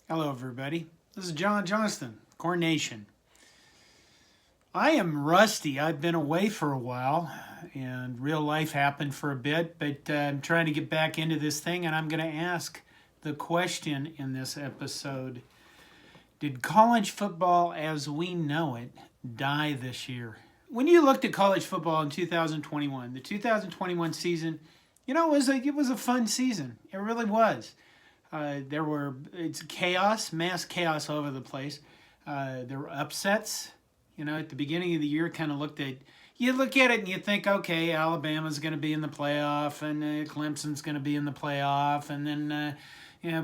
Hello, everybody. This is John Johnston, Coronation. I am rusty. I've been away for a while, and real life happened for a bit, but I'm trying to get back into this thing, and I'm going to ask the question in this episode. Did college football as we know it die this year? When you looked at college football in 2021, the 2021 season, it was a fun season. It really was. It's chaos, mass chaos all over the place. There were upsets. At the beginning of the year, you look at it and you think, okay, Alabama's going to be in the playoff, and Clemson's going to be in the playoff, and then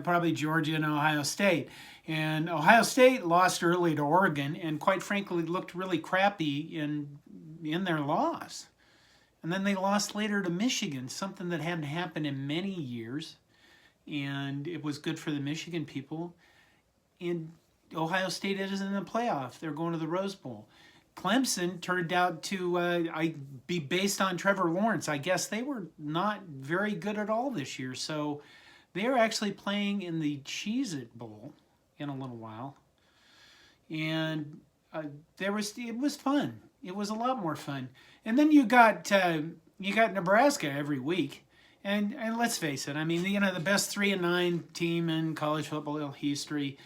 probably Georgia and Ohio State. And Ohio State lost early to Oregon, and quite frankly, looked really crappy in their loss. And then they lost later to Michigan, something that hadn't happened in many years. And it was good for the Michigan people. And Ohio State is in the playoff. They're going to the Rose Bowl. Clemson turned out to be based on Trevor Lawrence. I guess they were not very good at all this year. So they're actually playing in the Cheez-It Bowl in a little while. And it was fun. It was a lot more fun. And then you got Nebraska every week. And let's face it, I mean, the best 3-9 team in college football history.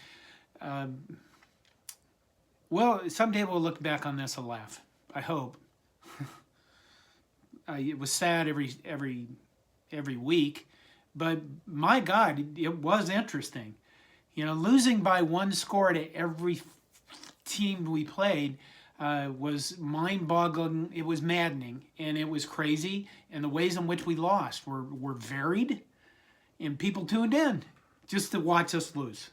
Well, someday we'll look back on this and laugh. I hope. It was sad every week, but my God, it was interesting. Losing by one score to every team we played was mind-boggling. It was maddening, and it was crazy. And the ways in which we lost were varied, and people tuned in just to watch us lose.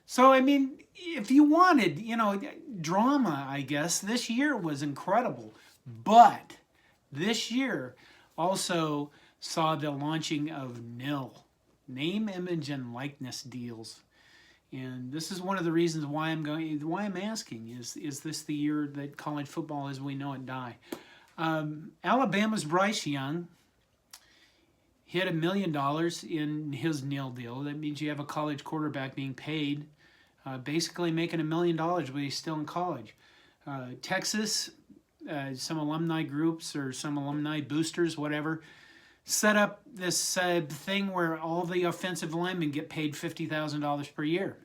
So, I mean, if you wanted, drama, I guess, this year was incredible. But this year also saw the launching of name, image, and likeness deals. And this is one of the reasons why I'm asking, is this the year that college football as we know it die? Alabama's Bryce Young hit $1 million in his nil deal. That means you have a college quarterback being paid, basically making $1 million, but he's still in college. Texas, some alumni groups or some alumni boosters, whatever, set up this thing where all the offensive linemen get paid $50,000 per year.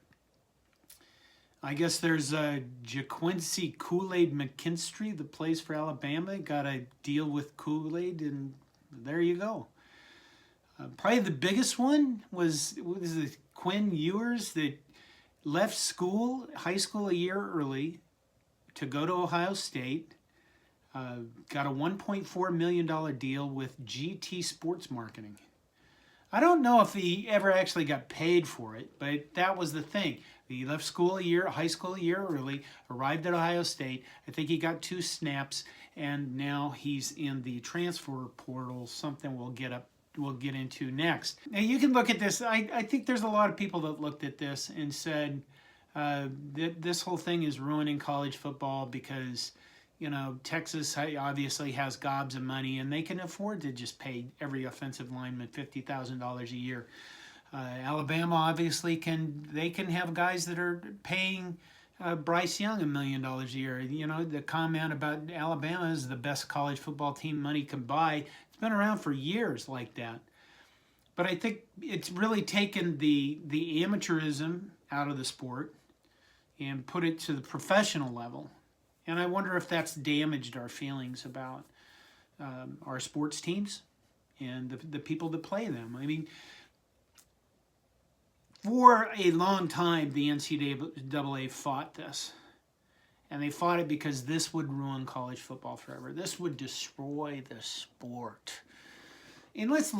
I guess there's JaQuincy Kool-Aid McKinstry that plays for Alabama. Got a deal with Kool-Aid, and there you go. Probably the biggest one was Quinn Ewers that left high school a year early to go to Ohio State. Got a $1.4 million deal with GT Sports Marketing. I don't know if he ever actually got paid for it, but that was the thing. He left high school a year early, arrived at Ohio State. I think he got 2 snaps, and now he's in the transfer portal, something we'll get into next. Now you can look at this. I think there's a lot of people that looked at this and said this whole thing is ruining college football because Texas obviously has gobs of money, and they can afford to just pay every offensive lineman $50,000 a year. Alabama obviously can have guys that are paying Bryce Young $1 million a year. The comment about Alabama is the best college football team money can buy. It's been around for years like that. But I think it's really taken the amateurism out of the sport and put it to the professional level. And I wonder if that's damaged our feelings about our sports teams and the people that play them. I mean, for a long time, the NCAA fought this. And they fought it because this would ruin college football forever. This would destroy the sport. And let's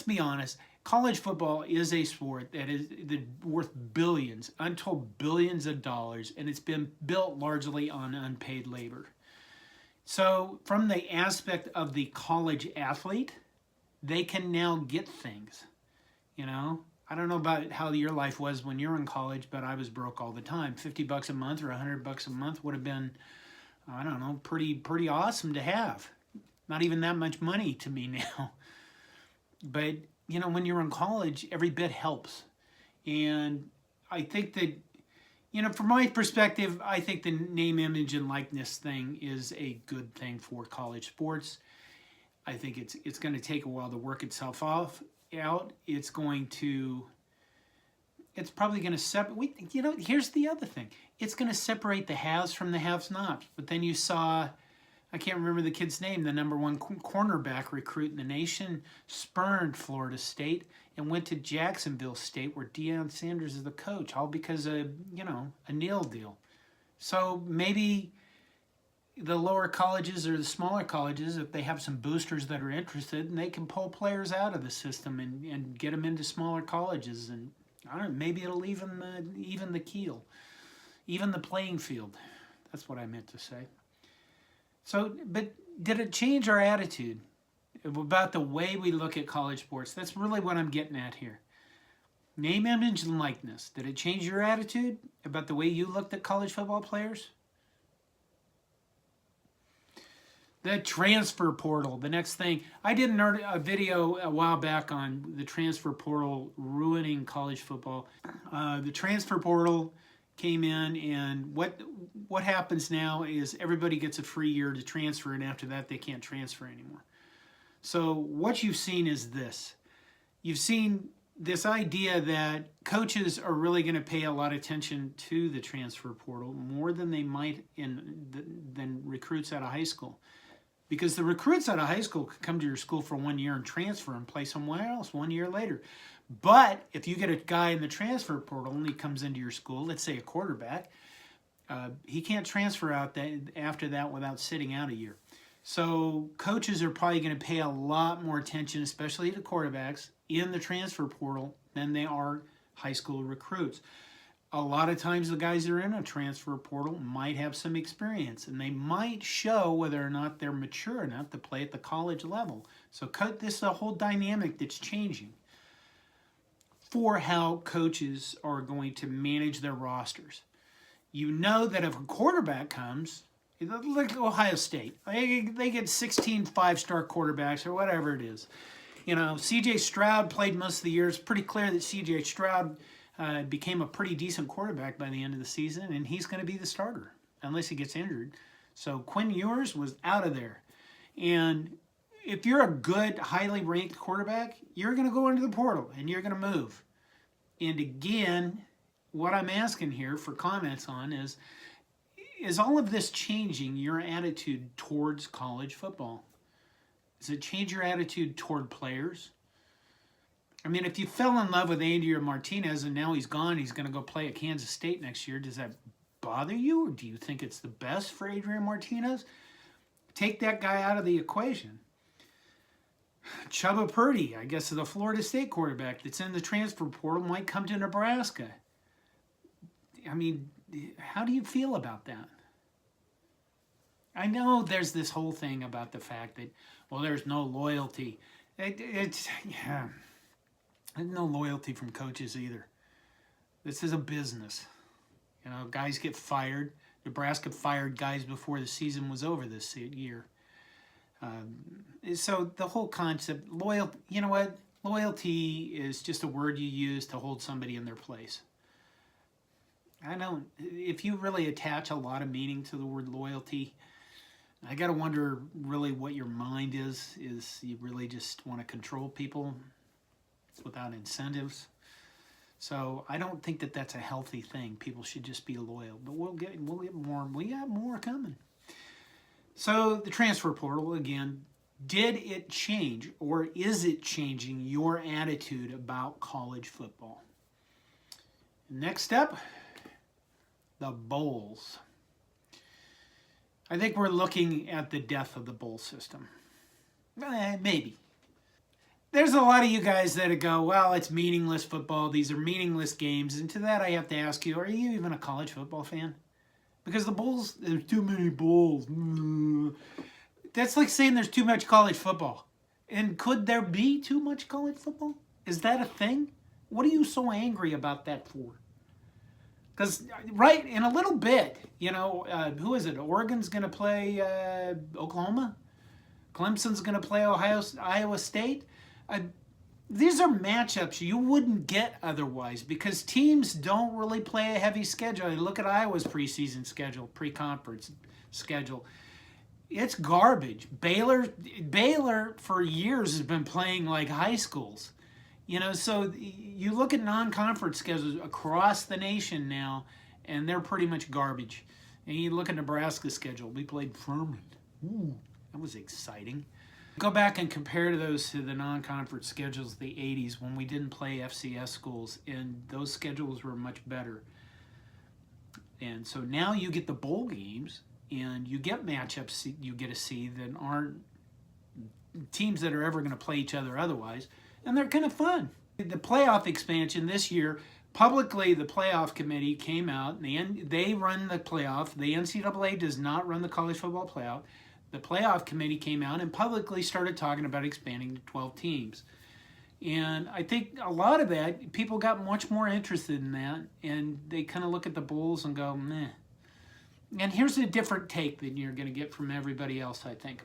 be honest. College football is a sport that is worth billions, untold billions of dollars, and it's been built largely on unpaid labor. So from the aspect of the college athlete, they can now get things. I don't know about how your life was when you were in college, but I was broke all the time. $50 a month or $100 a month would have been, I don't know, pretty awesome to have. Not even that much money to me now. But, when you're in college, every bit helps. And I think that, from my perspective, I think the name, image, and likeness thing is a good thing for college sports. I think it's going to take a while to work itself out. It's probably going to separate. Here's the other thing. It's going to separate the haves from the have-nots. But then you saw, I can't remember the kid's name, the number one cornerback recruit in the nation, spurned Florida State and went to Jacksonville State, where Deion Sanders is the coach, all because of, a nil deal. So maybe the lower colleges or the smaller colleges, if they have some boosters that are interested, and they can pull players out of the system and get them into smaller colleges, and I don't know, maybe it'll even the keel, even the playing field. That's what I meant to say. So, but did it change our attitude about the way we look at college sports? That's really what I'm getting at here. Name, image, and likeness. Did it change your attitude about the way you looked at college football players? The transfer portal, the next thing. I did a video a while back on the transfer portal ruining college football. The transfer portal came in, and what happens now is everybody gets a free year to transfer, and after that they can't transfer anymore. So what you've seen is this. You've seen this idea that coaches are really going to pay a lot of attention to the transfer portal, more than they might than recruits out of high school. Because the recruits out of high school could come to your school for 1 year and transfer and play somewhere else 1 year later. But if you get a guy in the transfer portal and he comes into your school, let's say a quarterback, he can't transfer out after that without sitting out a year. So coaches are probably going to pay a lot more attention, especially to quarterbacks, in the transfer portal than they are high school recruits. A lot of times the guys that are in a transfer portal might have some experience, and they might show whether or not they're mature enough to play at the college level. So this is a whole dynamic that's changing for how coaches are going to manage their rosters. You know that if a quarterback comes, like Ohio State, they get 16 five-star quarterbacks or whatever it is. C.J. Stroud played most of the year. It's pretty clear that C.J. Stroud became a pretty decent quarterback by the end of the season, and he's going to be the starter unless he gets injured. So Quinn Ewers was out of there. And if you're a good, highly ranked quarterback, you're going to go into the portal and you're going to move. And again, what I'm asking here for comments on is all of this changing your attitude towards college football? Does it change your attitude toward players? I mean, if you fell in love with Adrian Martinez and now he's gone, he's going to go play at Kansas State next year, does that bother you? Or do you think it's the best for Adrian Martinez? Take that guy out of the equation. Chubba Purdy, I guess, is a Florida State quarterback that's in the transfer portal, might come to Nebraska. I mean, how do you feel about that? I know there's this whole thing about the fact that, well, there's no loyalty. There's no loyalty from coaches either. This is a business. Guys get fired. Nebraska fired guys before the season was over this year. So the whole concept, loyalty is just a word you use to hold somebody in their place. If you really attach a lot of meaning to the word loyalty, I got to wonder really what your mind is you really just want to control people without incentives. So I don't think that that's a healthy thing. People should just be loyal, but we'll get more. We got more coming. So the transfer portal, again, did it change or is it changing your attitude about college football? Next step, the bowls. I think we're looking at the death of the bowl system. Maybe. There's a lot of you guys that go, well, it's meaningless football. These are meaningless games. And to that, I have to ask you, are you even a college football fan? Because the bowls, there's too many bowls. That's like saying there's too much college football. And could there be too much college football? Is that a thing? What are you so angry about that for? Because, right, in a little bit, who is it? Oregon's going to play Oklahoma? Clemson's going to play Iowa State? these are matchups you wouldn't get otherwise because teams don't really play a heavy schedule. Look at Iowa's preseason schedule, pre-conference schedule. It's garbage. Baylor for years has been playing like high schools. So you look at non-conference schedules across the nation now, and they're pretty much garbage. And you look at Nebraska's schedule. We played Furman. Ooh, that was exciting. Go back and compare those to the non-conference schedules of the 80s when we didn't play FCS schools, and those schedules were much better. And so now you get the bowl games, and you get matchups you get to see that aren't teams that are ever going to play each other otherwise, and they're kind of fun. The playoff expansion this year, publicly the playoff committee came out, and they run the playoff. The NCAA does not run the college football playoff. The playoff committee came out and publicly started talking about expanding to 12 teams. And I think a lot of that, people got much more interested in that, and they kind of look at the bowls and go, meh. And here's a different take than you're going to get from everybody else, I think.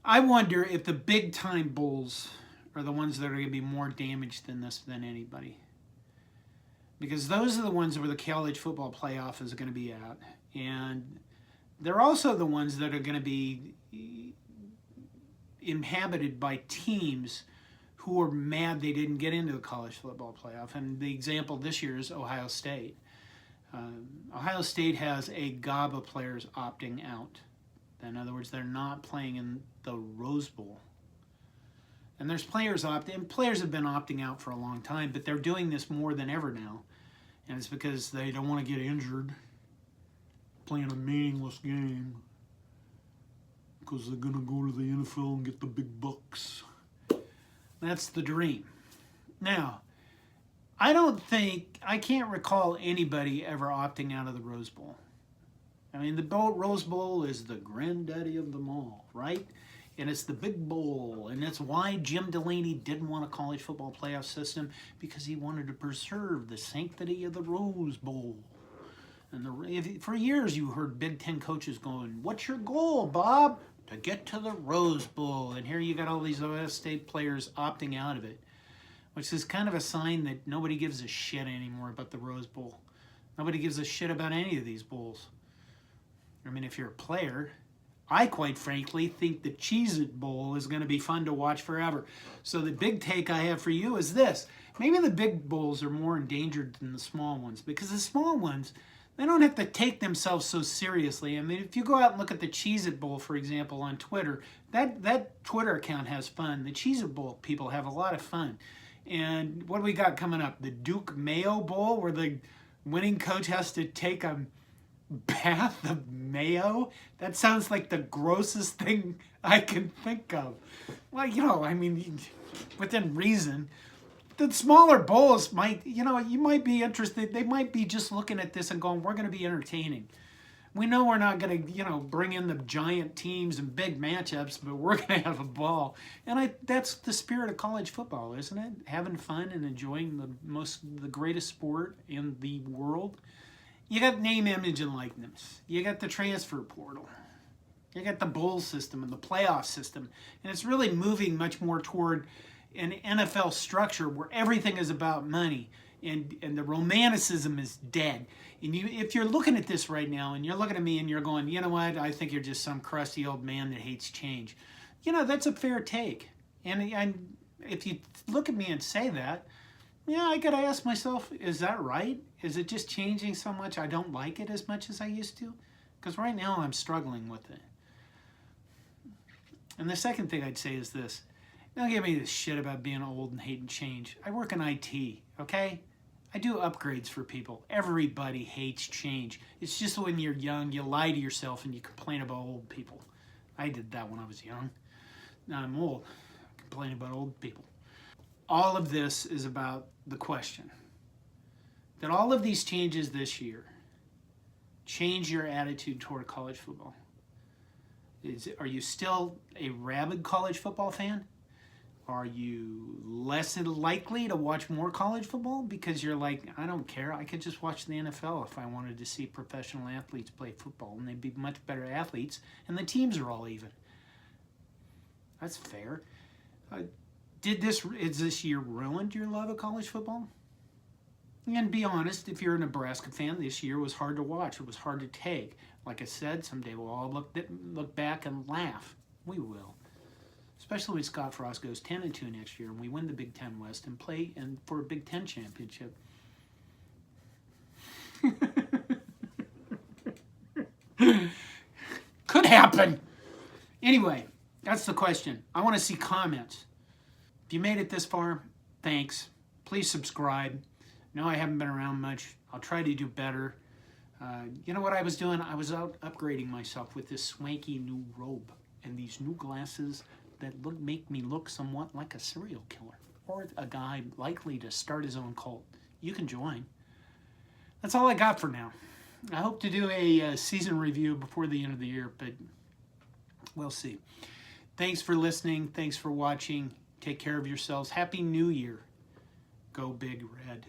I wonder if the big-time bowls are the ones that are going to be more damaged than anybody. Because those are the ones where the college football playoff is going to be at. And they're also the ones that are going to be inhabited by teams who are mad they didn't get into the college football playoff. And the example this year is Ohio State. Ohio State has a gob of players opting out. In other words, they're not playing in the Rose Bowl. And there's players opting. Players have been opting out for a long time, but they're doing this more than ever now. And it's because they don't want to get injured playing a meaningless game because they're going to go to the NFL and get the big bucks. That's the dream. Now, I can't recall anybody ever opting out of the Rose Bowl. I mean, the Rose Bowl is the granddaddy of them all, right? And it's the big bowl, and that's why Jim Delaney didn't want a college football playoff system, because he wanted to preserve the sanctity of the Rose Bowl. And for years you heard Big Ten coaches going, "What's your goal, Bob?" "To get to the Rose Bowl." And here you got all these Ohio State players opting out of it, which is kind of a sign that nobody gives a shit anymore about the Rose Bowl. Nobody gives a shit about any of these bowls. I mean, if you're a player, I quite frankly think the Cheez-It Bowl is going to be fun to watch forever. So the big take I have for you is this. Maybe the big bowls are more endangered than the small ones, because the small ones, they don't have to take themselves so seriously. I mean, if you go out and look at the Cheez-It Bowl, for example, on Twitter, that Twitter account has fun. The Cheez-It Bowl people have a lot of fun. And what do we got coming up? The Duke Mayo Bowl, where the winning coach has to take a bath of mayo? That sounds like the grossest thing I can think of. Well, I mean, within reason. The smaller bowls might, you might be interested. They might be just looking at this and going, we're going to be entertaining. We know we're not going to, bring in the giant teams and big matchups, but we're going to have a ball. And that's the spirit of college football, isn't it? Having fun and enjoying the greatest sport in the world. You got name, image, and likeness. You got the transfer portal. You got the bowl system and the playoff system. And it's really moving much more toward an NFL structure where everything is about money, and the romanticism is dead. And if you're looking at this right now and you're looking at me and you're going, you know what, I think you're just some crusty old man that hates change. That's a fair take. And if you look at me and say that, yeah, I got to ask myself, is that right? Is it just changing so much I don't like it as much as I used to? Because right now I'm struggling with it. And the second thing I'd say is this. Don't give me this shit about being old and hating change. I work in IT, okay? I do upgrades for people. Everybody hates change. It's just when you're young, you lie to yourself and you complain about old people. I did that when I was young. Now I'm old. I complain about old people. All of this is about the question that all of these changes this year change your attitude toward college football. Are you still a rabid college football fan? Are you less likely to watch more college football because you're like, I don't care, I could just watch the NFL if I wanted to see professional athletes play football, and they'd be much better athletes, and the teams are all even. That's fair. Is this year ruined your love of college football? And be honest, if you're a Nebraska fan, this year was hard to watch. It was hard to take. Like I said, someday we'll all look back and laugh. We will. Especially when Scott Frost goes 10-2 next year and we win the Big Ten West and play for a Big Ten championship. Could happen. Anyway, that's the question. I want to see comments. If you made it this far, thanks. Please subscribe. No, I haven't been around much. I'll try to do better. You know what I was doing? I was out upgrading myself with this swanky new robe and these new glasses that make me look somewhat like a serial killer or a guy likely to start his own cult. You can join. That's all I got for now. I hope to do a season review before the end of the year, but we'll see. Thanks for listening. Thanks for watching. Take care of yourselves. Happy New Year. Go Big Red.